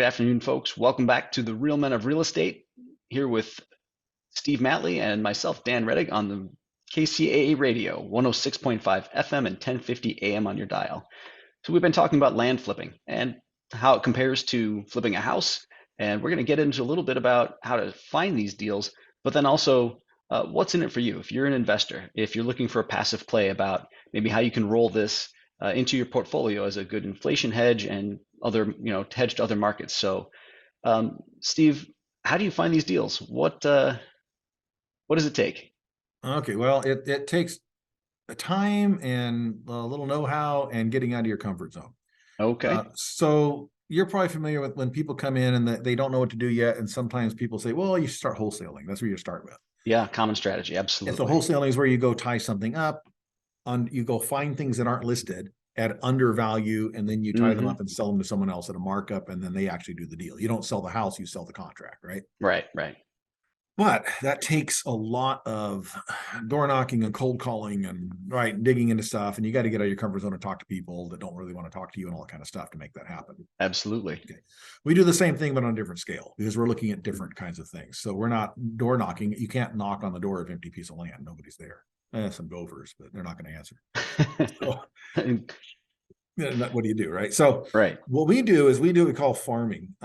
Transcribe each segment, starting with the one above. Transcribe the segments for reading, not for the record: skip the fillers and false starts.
Good afternoon, folks. Welcome back to the Real Men of Real Estate, here with Steve Matley and myself, Dan Redig, on the KCAA radio, 106.5 FM and 1050 AM on your dial. So we've been talking about land flipping and how it compares to flipping a house. And we're going to get into a little bit about how to find these deals, but then also what's in it for you. If you're an investor, if you're looking for a passive play, about maybe how you can roll this into your portfolio as a good inflation hedge and other, hedged other markets. So, Steve, how do you find these deals? What does it take? Okay, well, it takes time and a little know-how and getting out of your comfort zone. Okay. So you're probably familiar with when people come in and they don't know what to do yet, and sometimes people say, well, you should start wholesaling. That's where you start with. Yeah, common strategy, And so absolutely. wholesaling is where you go tie something up, you go find things that aren't listed at undervalue, and then you tie them up and sell them to someone else at a markup, and then they actually do the deal. You don't sell the house, you sell the contract, right? Right, right. But that takes a lot of door knocking and cold calling and digging into stuff. And you got to get out of your comfort zone and talk to people that don't really want to talk to you and all that kind of stuff to make that happen. Absolutely. Okay. We do the same thing, but on a different scale, because we're looking at different kinds of things. So we're not door knocking. You can't knock on the door of an empty piece of land. Nobody's there. Some gophers, but they're not going to answer. So, what do you do, right? So right. what we do is we do what we call farming.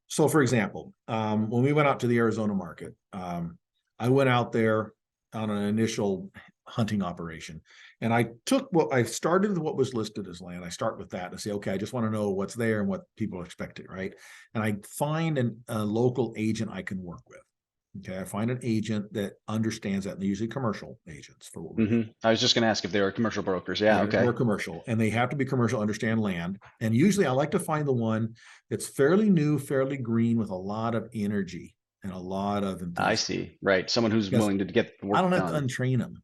So for example, when we went out to the Arizona market, I went out there on an initial hunting operation, and I started with what was listed as land. I start with that and say, okay, I just want to know what's there and what people expect it, right? And I find a local agent I can work with. Okay, I find an agent that understands that, and they're usually commercial agents for what we do. I was just going to ask if they were commercial brokers. Yeah, okay. Or commercial, and they have to be commercial, understand land. And usually I like to find the one that's fairly new, fairly green, with a lot of energy and a lot of enthusiasm. I see. Right. Someone who's willing to get the work done. I don't have to untrain them,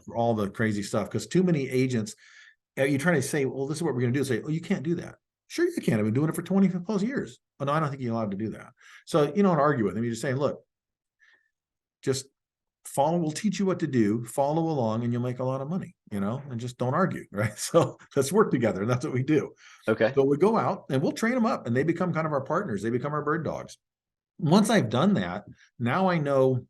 for all the crazy stuff, because too many agents, you try to say, well, this is what we're going to do. Say, oh, you can't do that. Sure, you can. I've been doing it for 20 plus years. Oh, no, I don't think you're allowed to do that. So you don't argue with them. You just say, look, just follow, we'll teach you what to do, follow along, and you'll make a lot of money, and just don't argue, right? So let's work together. And that's what we do. Okay. So we go out and we'll train them up, and they become kind of our partners. They become our bird dogs. Once I've done that, now I know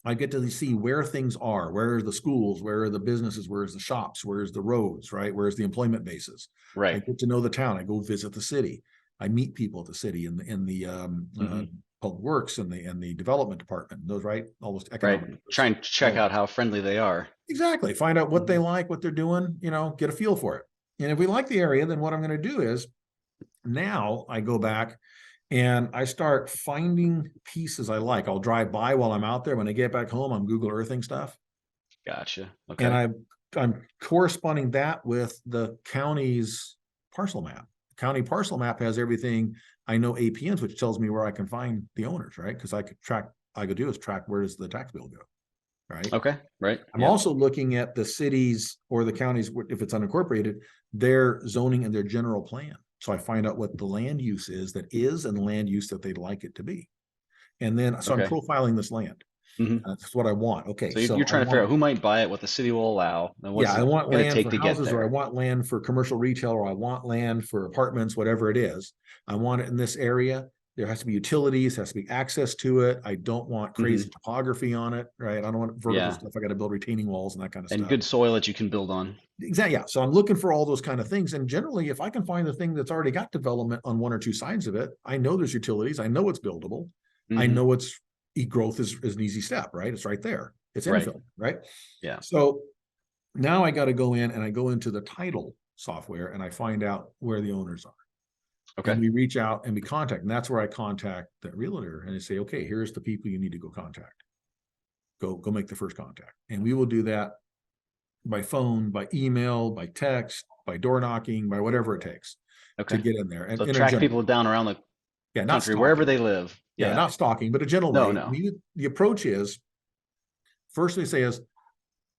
I get to see where things are, where are the schools, where are the businesses, where's the shops, where's the roads, right? Where's the employment bases? Right. I get to know the town. I go visit the city. I meet people at the city in the public works and the development department, those, right? All those economic. Right. Try and check out how friendly they are. Exactly. Find out what they like, what they're doing, get a feel for it. And if we like the area, then what I'm going to do is now I go back and I start finding pieces I like. I'll drive by while I'm out there. When I get back home, I'm Google Earthing stuff. Gotcha. Okay. And I'm corresponding that with the county's parcel map. County parcel map has everything. I know APNs, which tells me where I can find the owners, right? Because I could track, where does the tax bill go, right? Okay, right. I'm also looking at the cities or the counties, if it's unincorporated, their zoning and their general plan. So I find out what the land use is and the land use that they'd like it to be. And then, so I'm profiling this land. That's what I want. Okay. So you're trying to figure out who might buy it, what the city will allow. And what's I want land for houses, or I want land for commercial retail, or I want land for apartments, whatever it is. I want it in this area. There has to be utilities, has to be access to it. I don't want crazy topography on it, right? I don't want vertical stuff. I got to build retaining walls and that kind of stuff. And good soil that you can build on. Exactly. Yeah. So I'm looking for all those kind of things. And generally, if I can find the thing that's already got development on one or two sides of it, I know there's utilities. I know it's buildable. I know it's growth is an easy step, right? It's right there. It's infill, right? Yeah. So now I got to go in and I go into the title software and I find out where the owners are. Okay. And we reach out and we contact, and that's where I contact the realtor and I say, okay, here's the people you need to go contact. Go make the first contact. And we will do that by phone, by email, by text, by door knocking, by whatever it takes to get in there. And so track people down around the country, wherever they live. Yeah, not stalking, but a general way. No. The approach is, first they say is,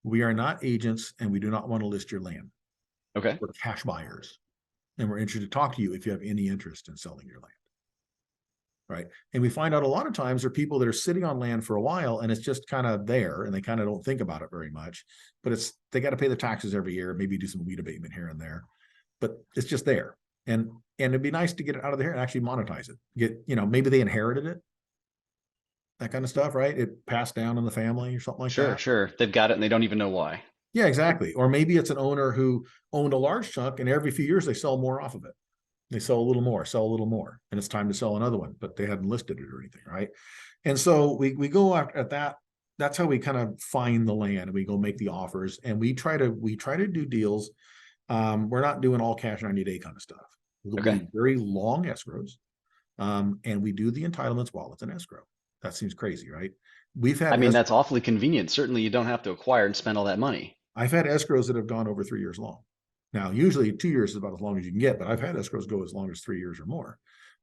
we are not agents and we do not want to list your land. Okay. We're cash buyers. And we're interested to talk to you if you have any interest in selling your land. Right. And we find out a lot of times there are people that are sitting on land for a while and it's just kind of there and they kind of don't think about it very much, but they got to pay the taxes every year, maybe do some weed abatement here and there, but it's just there. And and it'd be nice to get it out of there and actually monetize it. Maybe they inherited it, that kind of stuff, right? It passed down in the family or something like Sure, that. sure. They've got it and they don't even know why. Yeah, exactly. Or maybe it's an owner who owned a large chunk, and every few years they sell more off of it. They sell a little more, sell a little more, and it's time to sell another one, but they hadn't listed it or anything, right? And so we go after at that. That's how we kind of find the land, and we go make the offers, and we try to do deals. We're not doing all cash 90-day kind of stuff. We'll Okay. be very long escrows, and we do the entitlements while it's an escrow. That seems crazy, right? We've I had mean, that's awfully convenient. Certainly you don't have to acquire and spend all that money. I've had escrows that have gone over 3 years long. Now, usually 2 years is about as long as you can get, but I've had escrows go as long as 3 years or more.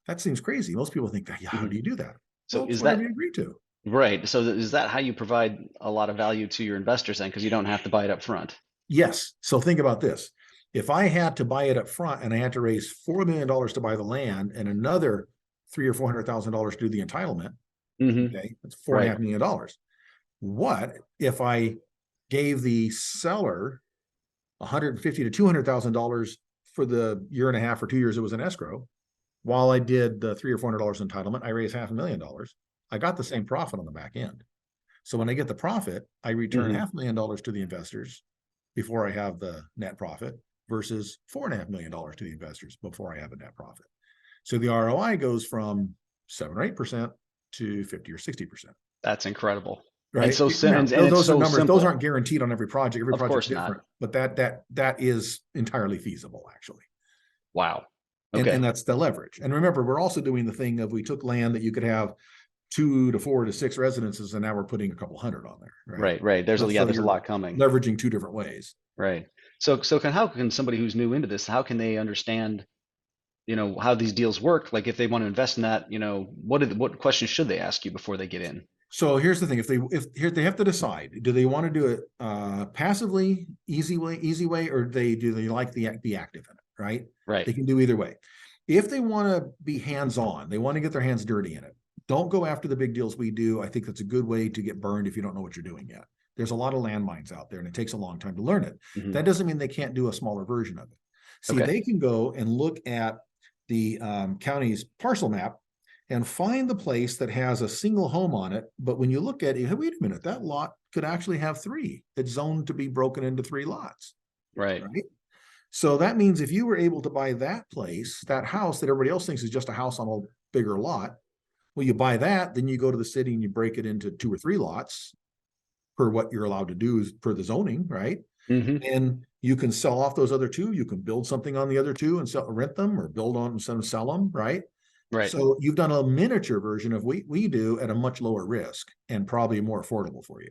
That seems crazy. Most people think that, yeah, how Mhm. do you do that? So Well, it's is whatever that you agree to. right? So is that how you provide a lot of value to your investors then? Because you don't have to buy it up front. Yes. So think about this. If I had to buy it up front and I had to raise $4 million to buy the land and another $300,000 or $400,000 to do the entitlement, okay, that's Right. $4.5 million. What if I gave the seller $150,000 to $200,000 for the year and a half or 2 years it was in escrow, while I did the $300,000 or $400 entitlement, I raised $500,000. I got the same profit on the back end. So when I get the profit, I return $500,000 to the investors before I have the net profit versus $4.5 million to the investors before I have a net profit. So the ROI goes from 7 or 8% to 50 or 60%. That's incredible. And Right now, and it's those are so numbers. Those simple. aren't guaranteed on every project. Every Of project's course different, not. but that is entirely feasible, actually. Wow. And Okay. that's the leverage. And remember, we're also doing the thing of we took land that you could have 2 to 4 to 6 residences, and now we're putting a couple hundred on there, right? Right, right. There's So there's a you're lot coming. leveraging 2 different ways. Right. So how can somebody who's new into this, how can they understand, how these deals work? Like if they want to invest in that, what questions should they ask you before they get in? So here's the thing: if they have to decide, do they want to do it passively, easy way, or do they like the be active in it? Right? Right. They can do either way. If they want to be hands-on, they want to get their hands dirty in it. Don't go after the big deals we do. I think that's a good way to get burned if you don't know what you're doing yet. There's a lot of landmines out there, and it takes a long time to learn it. Hmm. That doesn't mean they can't do a smaller version of it. See, Okay. they can go and look at the county's parcel map and find the place that has a single home on it. But when you look at it, hey, wait a minute, that lot could actually have 3. It's zoned to be broken into 3 lots. Right. Right. So that means if you were able to buy that place, that house that everybody else thinks is just a house on a bigger lot, well, you buy that, then you go to the city and you break it into 2 or 3 lots per what you're allowed to do is per the zoning, right? Hmm. And you can sell off those other 2. You can build something on the other 2 and rent them, or build on and sell them, right? Right. So you've done a miniature version of what we do at a much lower risk and probably more affordable for you.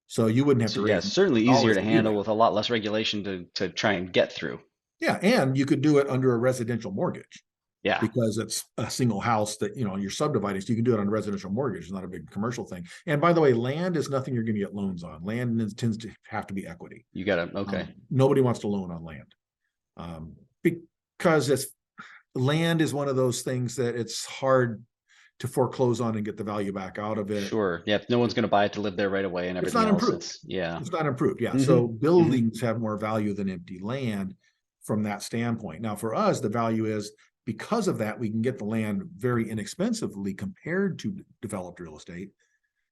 So you wouldn't have So to yeah, raise certainly easier dollars to to do handle that. with a lot less regulation to try and get through. Yeah, and you could do it under a residential mortgage Yeah. because it's a single house that you're subdividing. So you can do it on a residential mortgage. It's not a big commercial thing. And by the way, land is nothing you're going to get loans on. Land tends to have to be equity. You gotta, okay. Nobody wants to loan on land because land is one of those things that it's hard to foreclose on and get the value back out of it. Sure. Yeah. No one's gonna buy it to live there right away and It's everything not else. improved. It's yeah. It's not improved. Yeah. Hmm. So Hmm. buildings have more value than empty land from that standpoint. Now, for us, the value is because of that, we can get the land very inexpensively compared to developed real estate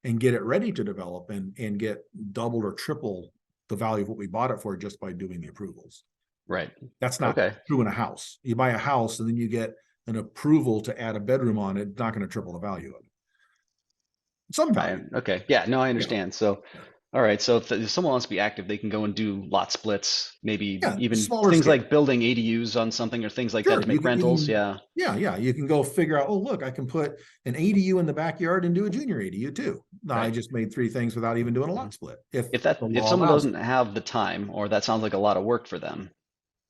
and get it ready to develop and get double or triple the value of what we bought it for just by doing the approvals. Right. That's not Okay. true in a house. You buy a house and then you get an approval to add a bedroom on it, it's not going to triple the value of it. Some value. Okay. Yeah. No, I Yeah. understand. So, Yeah. all right. So if someone wants to be active, they can go and do lot splits, maybe Yeah, even smaller things scale. like building ADUs on something or things like that Sure, to make rentals. Yeah. yeah, you can go figure out, oh, look, I can put an ADU in the backyard and do a junior ADU too. Now, I Right. just made 3 things without even doing a Mhm. lot split, if the If law someone allows it. doesn't have the time, or that sounds like a lot of work for them,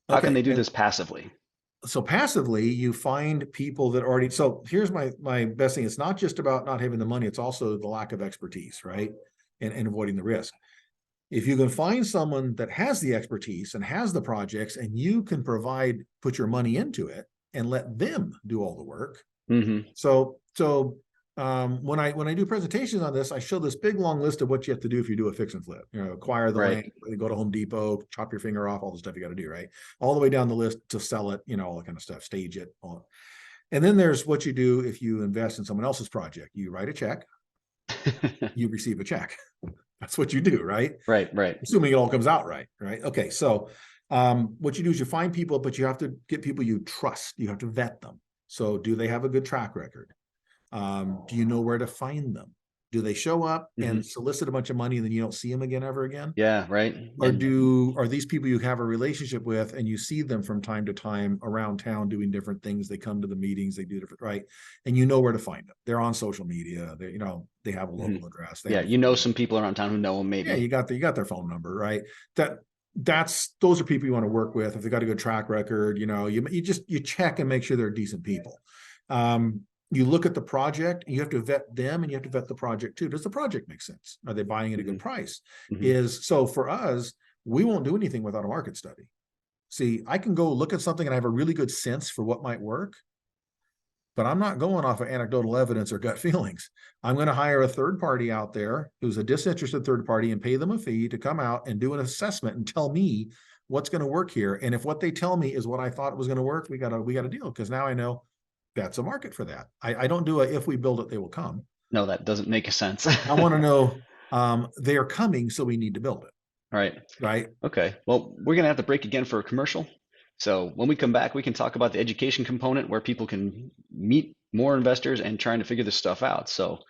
how can Okay, they do and this passively? so passively, you find people that already, so here's my best thing. It's not just about not having the money, it's also the lack of expertise, right? And avoiding the risk. If you can find someone that has the expertise and has the projects and you can put your money into it and let them do all the work. Hmm. So when I do presentations on this, I show this big long list of what you have to do if you do a fix and flip. You know, acquire the Right. land, go to Home Depot, chop your finger off, all the stuff you got to do, right? All the way down the list to sell it, you know, all that kind of stuff, stage it. And then there's what you do if you invest in someone else's project. You write a check, you receive a check. That's what you do, right? Right, right. Assuming it all comes out right, right? Okay, so what you do is you find people, but you have to get people you trust. You have to vet them. So do they have a good track record? Do you know where to find them? Do they show up Hmm. and solicit a bunch of money and then you don't see them again ever again? Yeah, right. Or And are these people you have a relationship with and you see them from time to time around town doing different things? They come to the meetings, they do different, right? And you know where to find them. They're on social media. They, you know, they have a mhm. local address. They Yeah, have a you know phone. some people around town who know them, Yeah, maybe. you got their phone number, right? Those are people you want to work with. If they got a good track record, you know, you check and make sure they're decent people. You look at the project, you have to vet them and you have to vet the project too. Does the project make sense? Are they buying at a Hmm. good price? Hmm. So for us, we won't do anything without a market study. See, I can go look at something and I have a really good sense for what might work, but I'm not going off of anecdotal evidence or gut feelings. I'm going to hire a third party out there who's a disinterested third party and pay them a fee to come out and do an assessment and tell me what's going to work here. And if what they tell me is what I thought was going to work, we got to deal, because now I know that's a market for that. I don't do a if we build it, they will come. No, that doesn't make a sense. I want to know they are coming, so we need to build it. Right. Right. Okay. Well, we're going to have to break again for a commercial. So when we come back, we can talk about the education component where people can meet more investors and trying to figure this stuff out. So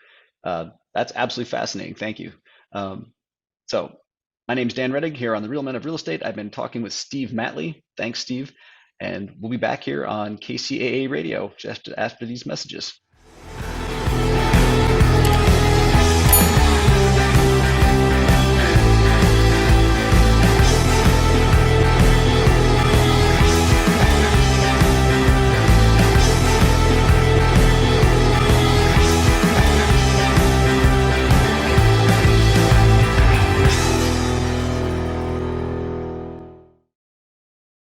that's absolutely fascinating. Thank you. Um, so my name's Dan Redig here on the Real Men of Real Estate. I've been talking with Steve Matley. Thanks, Steve. And we'll be back here on KCAA Radio just after these messages.